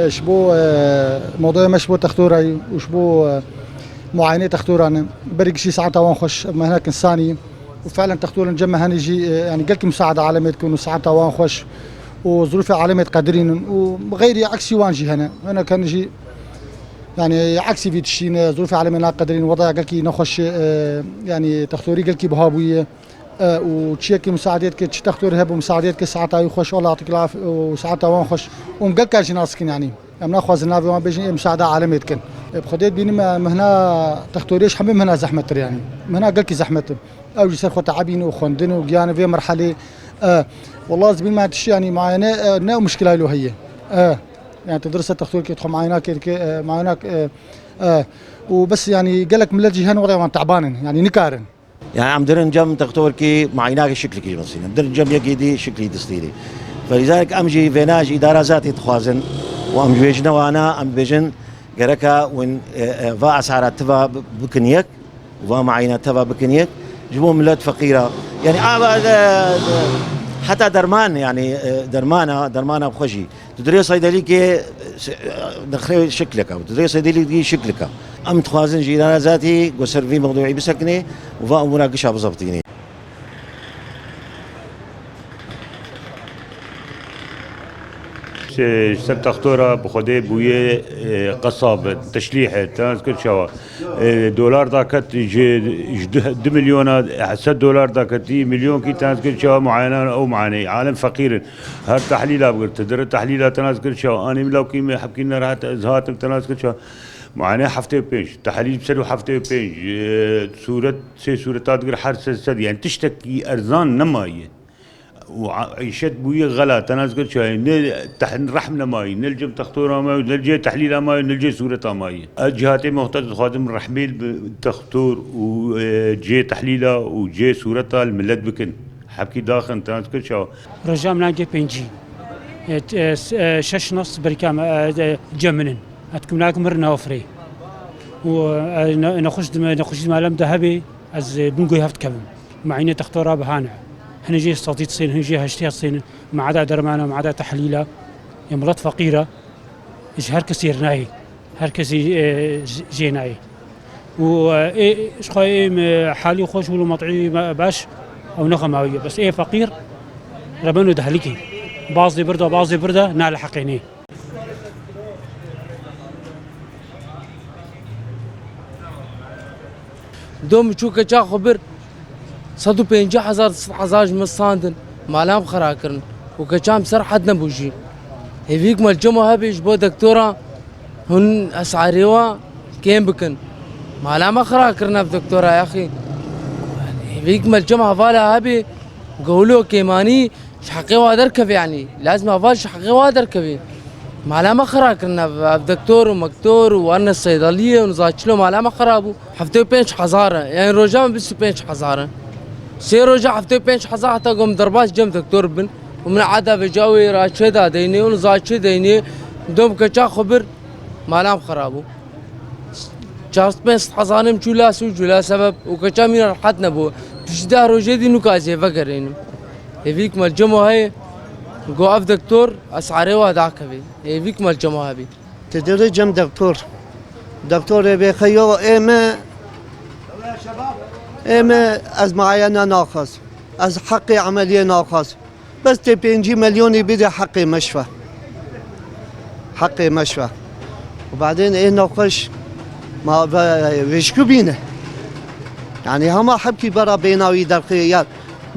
شبو موضوع مشبو تختوري وشبو معاينة تختور أنا بريق شي ساعتها وانخش ما هناك إنساني وفعلا تختور نجمع هنيجي يعني قلك مساعدة عالمية تكون ساعتها وانخش وظروف عالمية قادرين وغيري عكسي وانجي هنا كان يجي يعني عكسي في تشين ظروف عالمية لا قادرين وضع قلكي نخش يعني تختوري قلكي بهابوية وتشيكي مساعدتك تختور هب ومساعدتك ساعتها يخش والله يعطيك العافية وساعتها وانخش ومقلك جناسكن يعني ناخذ النافي وما بيجي مساعدة عالمية كن بخديت بيني مهنا تختوريش حمي مهنا زحمة يعني مهنا قلكي زحمة أو يصير خو تعبين وخندن وجانا في مرحلة والله زبين ما تشي يعني معانا نا مشكلة له هي يعني تدرس التختور كي تدخل معانا كي معانا وبس يعني قالك من الجهة وضع تعبان يعني نكارن يعني عم درن جم تختور كي معيناك شكل كي مصينا درن جم يجي شكلي دستيري فلذلك امجي فيناج اداره ذاتي تخوازن وام بيجنا وانا ام بيجن جركا وين فا اسعار تبا بكنيك وفا معينه تبا بكنيك جبوا ملات فقيره يعني حتى درمان يعني درمانه بخشي تدري صيدلي كي دخل شكلك او تدري صيدلي دي شكلك ام تخوازن جيران ذاتي وسيرفي موضوعي بسكني وفا مناقشه بزبطيني سب تختورة بخده بويه قصاب تشليحه تذكر شوا دولار داكت 2 مليون $7 داكت مليون كي تذكر شوا معينة او معاني عالم فقير هر تحليلها بقول تدر تحليلها تذكر شوا انا لو كي حبكينا راحت ازهات تذكر شوا معاناة حفتة بينج تحاليل بسلو حفتة بينج صورة صورتات غير حرس السد يعني تشتكي ارزان نمايه وعيشت بويه غلا تنازل شوي تحن رحمنا ماي نلجم تختورها ماي نلجي تحليلها ماي نلجي صورتها ماي الجهات مختلفة خادم رحميل بالتختور وجي تحليلها وجي صورتها الملت بكن حبكي داخل تنازل شو رجام ناجي بينجي شش نص بركام جمنن اتكم لك مرنا وفري ونخش مالم ذهبي از بنقول هفت كم معينة تختورها بهانع هنا جي استطيع تصين هنا جي هشتي تصين ما عدا درمانه ما عدا تحليله يمرض فقيره ايش هركسير ناي هركسي جيناي و ايش خايم حالي خوش ولا مطعي باش او نغماويه بس ايه فقير ربنا دهلكي بعضي برده نال حقيني دوم تشوكا جا خبر 150,000 مصاندن مالام خراكرن وكشام سر حد نبوجي هيفيك مال جمعة هبيش بو دكتورة هن اسعاريوا كيم بكن مالام خراكرنا في دكتورة يا اخي هيفيك مال جمعة فالا هبي قولوا كيماني شحقي وادركب يعني لازم افال شحقي وادركب مالام خراكرنا في دكتور ومكتور وانا الصيدلية ونزاتشلو مالام خرابو حفتو بينش حزارة يعني رجام بس بينش حزارة سيرو جا حفتو بينش حزارة حتى قوم درباش جم دكتور بن ومن عاده بجاوي راشدا ديني ونزاتشي ديني دوم كجا خبر مالام خرابو جاست بس حزانم جولا سبب وكجا مين حد نبو تشدا روجدي نكازي فكرين هيك مال جمو هي قوف دكتور اسعاري واداكبي هيك مال جمو هبي تدري جم دكتور بخيو اما از معاينه ناقص از حقي عمليه ناقص بس تبينجي مليون بدي حقي مشفى وبعدين ايه ناقش ما ويشكو بينا يعني هما حبكي برا بيناوي درقيات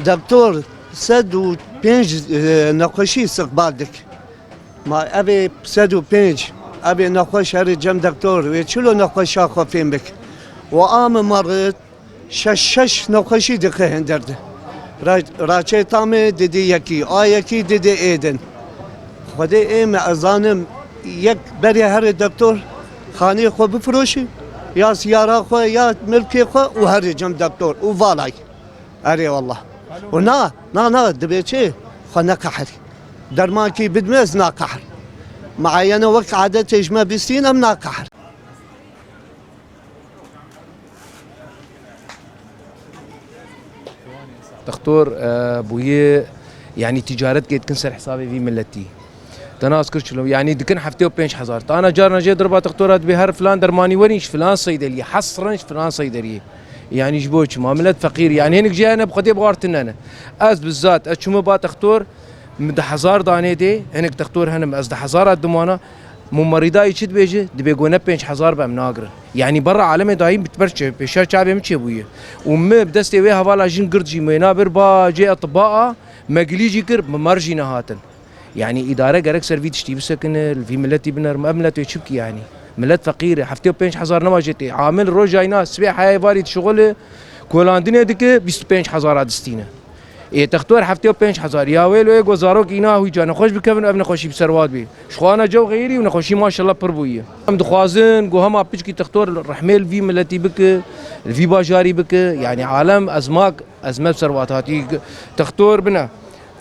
دكتور سد وبينج ناقشي استقبالك ما ابي سد وبينج ابي ناقش هري جم دكتور ويشلو ناقش اخو فين بك وام مرض شش ناقشی دقیقه هندرده راچه تامه دیدی یکی دیدی ایدن خدا ایم ازانم یک بری هر دکتر خانه خو بفروشی یا سیاره خو یا ملکی خو و هر جم دکتر و والای اره والله و نه دبی چه خو نکحر درمان کی بدمز نکحر معاینه وقت عادتش ما بستینم نکحر دكتور بويه يعني تجارتك تكنسر حسابي في ملتي تناس كرشلو يعني دكن حفتي وبينش حزار انا جارنا جي ضربات دكتورات بهر فلان درماني وريش فلان صيدليه حصرنش فلان صيدليه يعني جبوش معاملات فقير يعني هنك جاي انا بخدي بغارتن انا از بالذات اشمو با تختور مد حزار دانه دي هنك تختور هنم از حزار الدمانه ممرضه يشد بيجي دبي جونا بينش حزار بامناقر يعني برا عالم دايم بتبرش بشار شعبي مشي ابويا وم بدستي ويها فالا جين قرجي مينابر با جي اطباء مقليجي كر مرجي نهاتن يعني اداره جرك سيرفي تشتي بسكن في ملتي بنر ملت يشبكي يعني ملت فقيره حفتي بينش حزار نواجتي عامل روجاي ناس سبيع هاي فاري شغل كولاندينه ديك 25 حزار دستينه ايه تختار حفتي وبينش حزار يا ويلو ايه وزاروك اينا هوي جانا خوش بكفن ابن خوشي بسروات بي شخوانا جو غيري ونخوشي ما شاء الله بربويه هم دخوازن جو هما بيجكي تختار رحميل في ملتي بك في باجاري بك يعني عالم ازماك ازمه بسرواتاتي تختار بنا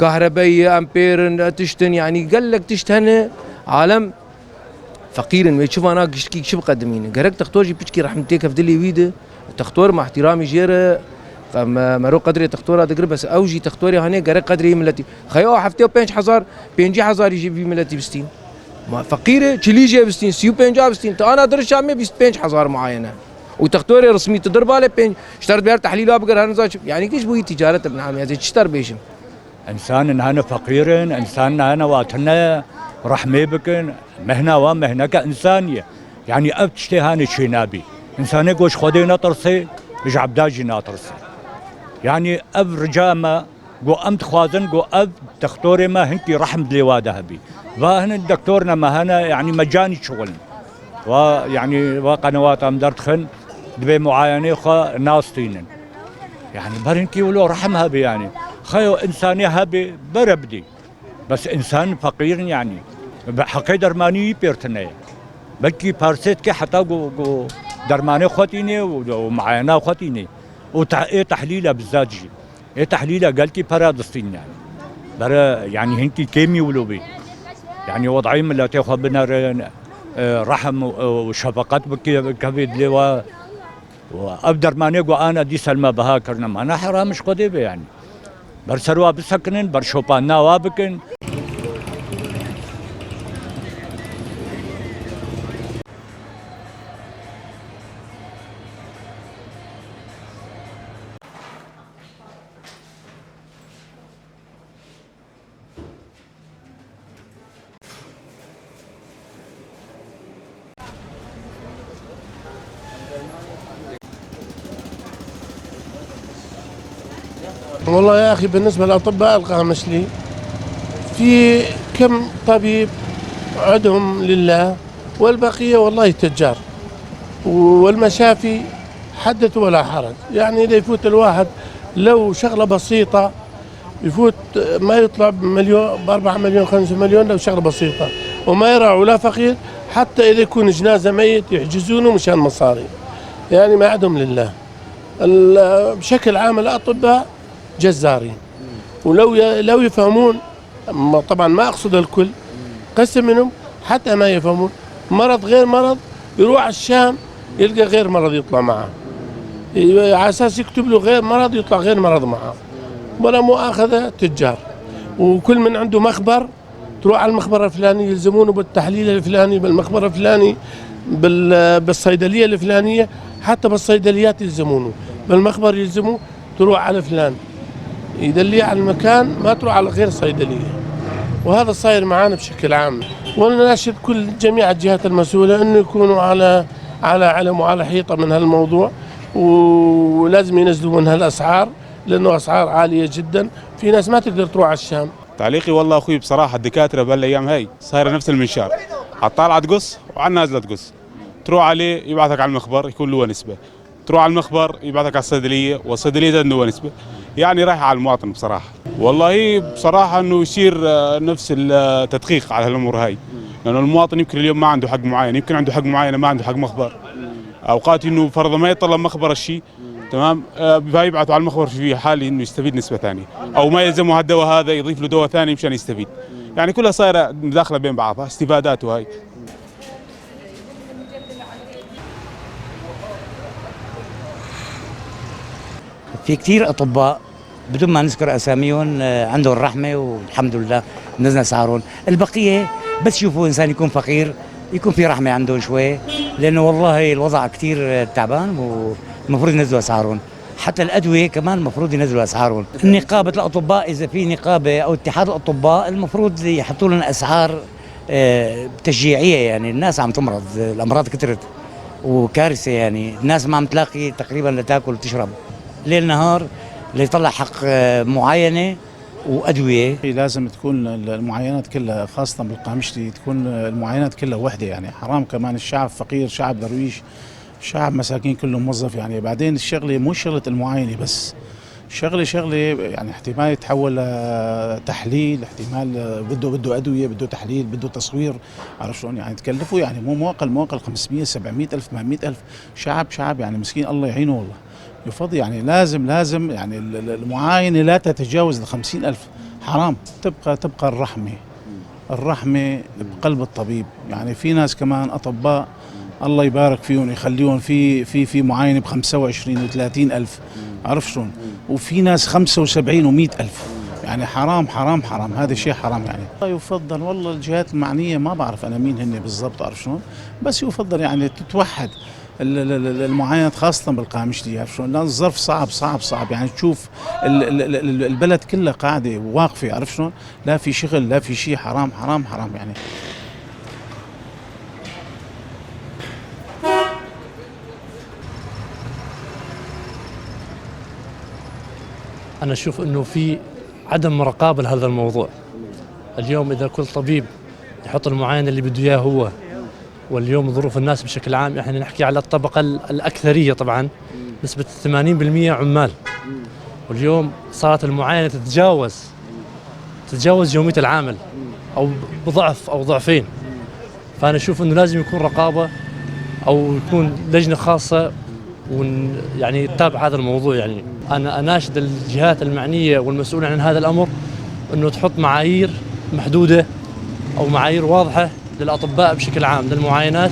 كهربائيه امبير تشتن يعني قال لك تشتهن عالم فقير ما تشوف انا كي شو بقدمين قالك تختار جي بيجكي رحمتك في دلي ويده تختار مع احترامي جيره مرو قدري تختورها دقر بس اوجي تختوري هاني قرق قدري ملتي خيو حفتي وبينش حزار بينجي حزار يجي في ملتي بستين ما فقيره تشيلي جي بستين سيو بينجا بستين تو انا درش عمي بينج حزار معينه وتختوري رسمي تضرب على بينج اشترت بير تحليل ابقر هنزاج يعني كيش بوي تجاره ابن عمي هذه تشتر بيشم انسان هنا فقير انسان هنا واتنا رحمي بكن مهنه ومهنه كانسانيه يعني ابتشتي هاني شينابي انساني قوش خدي نطرسي بجعب داجي ناطرسي يعني اب رجامه جو امت خوازن جو اب دكتوري ما هنكي رحم دليوا ذهبي وهن الدكتورنا ما هنا يعني مجاني شغل ويعني وقنوات ام درتخن دبي معاينه خا ناستينن يعني برنكي ولو رحم هبي يعني خيو انساني هبي بربدي بس انسان فقير يعني حقي درماني بيرتنيه بلكي بارسيت كي حتى جو درماني خوتيني ومعاينه خوتيني وإيه تحليله بالذات جي إيه تحليله قال كي برادستين يعني برا يعني هنكي كيمي ولوبي يعني وضعي من لا تاخذ بنا رحم وشفقات بكبد لي وابدر ما نيجو انا دي سلمى بها كرنم انا حرامش قديبه يعني برسروا بسكنن برشوبان نوابكن والله يا أخي بالنسبة للأطباء القامشلي في كم طبيب عندهم لله والبقية والله تجار والمشافي حدث ولا حرج يعني إذا يفوت الواحد لو شغلة بسيطة يفوت ما يطلع بمليون ب4 مليون 5 مليون لو شغلة بسيطة وما يراعوا لا فقير حتى إذا يكون جنازة ميت يحجزونه مشان مصاري يعني ما عندهم لله بشكل عام الأطباء جزارين ولو يفهمون طبعا ما اقصد الكل قسم منهم حتى ما يفهمون مرض غير مرض يروح الشام يلقى غير مرض يطلع معه على اساس يكتب له غير مرض يطلع غير مرض معه ولا مؤاخذه تجار وكل من عنده مخبر تروح على المخبر الفلاني يلزمونه بالتحليل الفلاني بالمخبر الفلاني بالصيدليه الفلانيه حتى بالصيدليات يلزمونه بالمخبر يلزموه تروح على فلان يدلي على المكان ما تروح على غير صيدليه وهذا صاير معانا بشكل عام ونناشد كل جميع الجهات المسؤوله انه يكونوا على علم وعلى حيطه من هالموضوع ولازم ينزلوا من هالاسعار لانه اسعار عاليه جدا في ناس ما تقدر تروح على الشام. تعليقي والله اخوي بصراحه الدكاتره بهالايام هاي صايره نفس المنشار على الطالعه تقص وعلى النازله تقص تروح عليه يبعثك على المخبر يكون له نسبه تروح على المخبر يبعثك على الصيدليه والصيدليه زاد له نسبه يعني رايحه على المواطن بصراحه والله بصراحه انه يصير نفس التدقيق على هالامور هاي لانه المواطن يمكن اليوم ما عنده حق معين يمكن عنده حق معين ما عنده حق مخبر اوقات انه فرضا ما يطلب مخبر الشيء تمام فيبعثوا على المخبر في حالي انه يستفيد نسبه ثانيه او ما يلزمه هالدواء هذا يضيف له دواء ثاني مشان يستفيد يعني كلها صايره مداخله بين بعضها استفادات وهاي. في كثير اطباء بدون ما نذكر اساميهم عندهم الرحمه والحمد لله نزلنا اسعارهم، البقيه بس يشوفوا انسان يكون فقير يكون في رحمه عندهم شوي، لانه والله الوضع كثير تعبان والمفروض ينزلوا اسعارهم. حتى الادويه كمان المفروض ينزلوا اسعارهم. نقابه الاطباء اذا في نقابه او اتحاد الاطباء المفروض يحطوا لنا اسعار تشجيعيه، يعني الناس عم تمرض، الامراض كثرت وكارثه، يعني الناس ما عم تلاقي تقريبا لتاكل وتشرب ليل نهار ليطلع حق معاينه وادويه. لازم تكون المعاينات كلها خاصه بالقامشتي تكون المعاينات كلها وحده، يعني حرام كمان الشعب فقير، شعب درويش، شعب مساكين كله موظف. يعني بعدين الشغله مو شغله المعاينه بس، شغله يعني احتمال يتحول لتحليل، احتمال بده ادويه، بده تحليل، بده تصوير، عرفت شلون؟ يعني تكلفوا يعني مو موقل 500 700 الف 800 الف، شعب يعني مسكين الله يعينه والله. يفضل يعني لازم يعني المعاينه لا تتجاوز ال 50 الف، حرام. تبقى الرحمه بقلب الطبيب. يعني في ناس كمان اطباء الله يبارك فيهم يخليهم في معاينه ب 25 و30 الف، عرفت شلون؟ وفي ناس 75 و100 الف، يعني حرام، هذا شيء حرام. يعني يفضل والله الجهات المعنيه، ما بعرف انا مين هن بالضبط، عرفت شلون؟ بس يفضل يعني تتوحد المعاينات خاصه بالقامشتي، عرفت شلون؟ لان الظرف صعب، يعني تشوف البلد كلها قاعده واقفه، عرفت شلون؟ لا في شغل لا في شيء، حرام يعني. أنا أشوف أنه في عدم مراقبة لهذا الموضوع. اليوم إذا كل طبيب يحط المعاينة اللي بده إياه هو، واليوم ظروف الناس بشكل عام، إحنا نحكي على الطبقة الأكثرية طبعا، نسبة 80% عمال، واليوم صارت المعاينة تتجاوز يومية العامل أو بضعف أو ضعفين. فأنا أشوف أنه لازم يكون رقابة أو يكون لجنة خاصة يعني تتابع هذا الموضوع. يعني أنا أناشد الجهات المعنية والمسؤولة عن هذا الأمر أنه تحط معايير محدودة أو معايير واضحة للأطباء بشكل عام للمعاينات،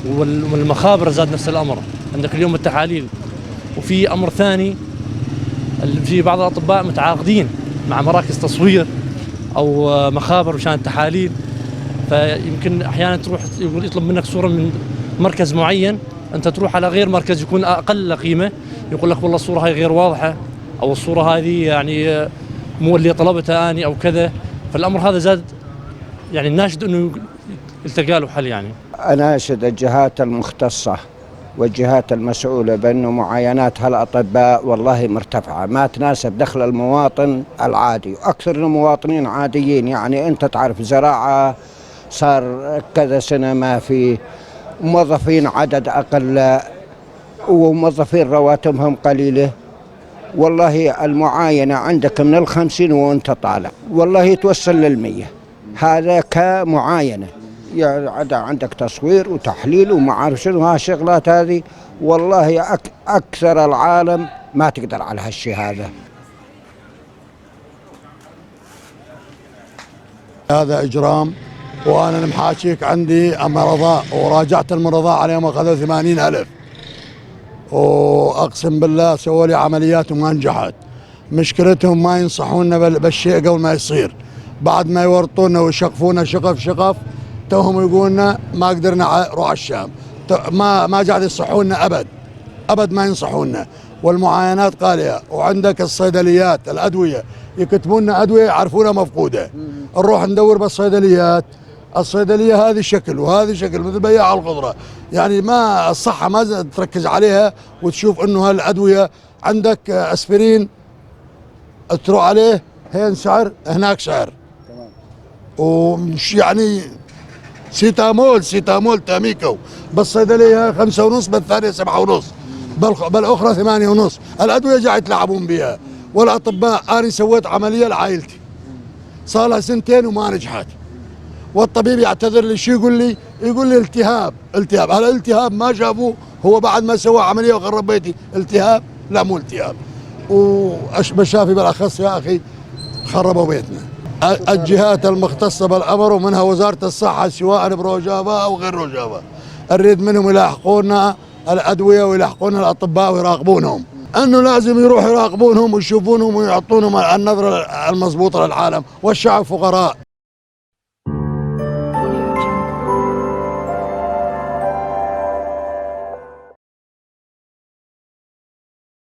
والمخابر زاد نفس الأمر. عندك اليوم التحاليل، وفي أمر ثاني، في بعض الأطباء متعاقدين مع مراكز تصوير أو مخابر مشان التحاليل، فيمكن أحيانا تروح يطلب منك صورة من مركز معين، أنت تروح على غير مركز يكون أقل قيمة، يقول لك والله الصورة هاي غير واضحة، أو الصورة هذه يعني مو اللي طلبتها أنا أو كذا. فالأمر هذا زاد، يعني الناشد أنه يلتقى له حل. يعني أناشد الجهات المختصة والجهات المسؤولة بأنه معاينات هالأطباء والله مرتفعة، ما تناسب دخل المواطن العادي، وأكثر المواطنين عاديين. يعني أنت تعرف زراعة صار كذا سنة ما في موظفين، عدد أقل، وموظفين رواتبهم قليلة. والله المعاينة عندك من 50 وانت طالع والله توصل لل100، هذا كمعاينة. يعني عندك تصوير وتحليل وما عارف شنو هالشغلات هذه، والله أكثر العالم ما تقدر على هالشيء هذا. هذا إجرام، وأنا المحاكيك عندي مرضاء وراجعت المرضاء عليهم أخذوا 80 ألف، وأقسم بالله سووا لي عمليات وما نجحت. مشكلتهم ما ينصحونا بالشيء قبل ما يصير، بعد ما يورطونا ويشقفونا شقف توهم يقولنا ما قدرنا نروح الشام، ما قاعد يصحونا أبد ما ينصحونا. والمعاينات غالية، وعندك الصيدليات الأدوية يكتبون لنا أدوية يعرفونها مفقودة، نروح ندور بالصيدليات، الصيدلية هذه شكل وهذه شكل مثل بياع الخضرة. يعني ما الصحة ما تركز عليها وتشوف انه هالأدوية عندك اسبرين تروح عليه هين سعر هناك سعر، ومش يعني سيتامول تاميكو بالصيدلية 5.5، بالثانية 7.5، بالاخرى 8.5. الأدوية قاعد يتلعبون بها. والأطباء أنا سويت عملية لعائلتي صار لها 2 سنين وما نجحت، والطبيب يعتذر لي، شو يقول لي التهاب. هذا الالتهاب ما شافوه، هو بعد ما سوى عمليه وخرب بيتي التهاب؟ لا مو التهاب، ومشافي بالاخص يا اخي خربوا بيتنا. الجهات المختصه بالامر ومنها وزاره الصحه سواء بروجافا او غير روجافا، نريد منهم يلاحقونا الادويه ويلاحقونا الاطباء ويراقبونهم، انه لازم يروحوا يراقبونهم ويشوفونهم ويعطونهم النظره المضبوطه للعالم، والشعب فقراء.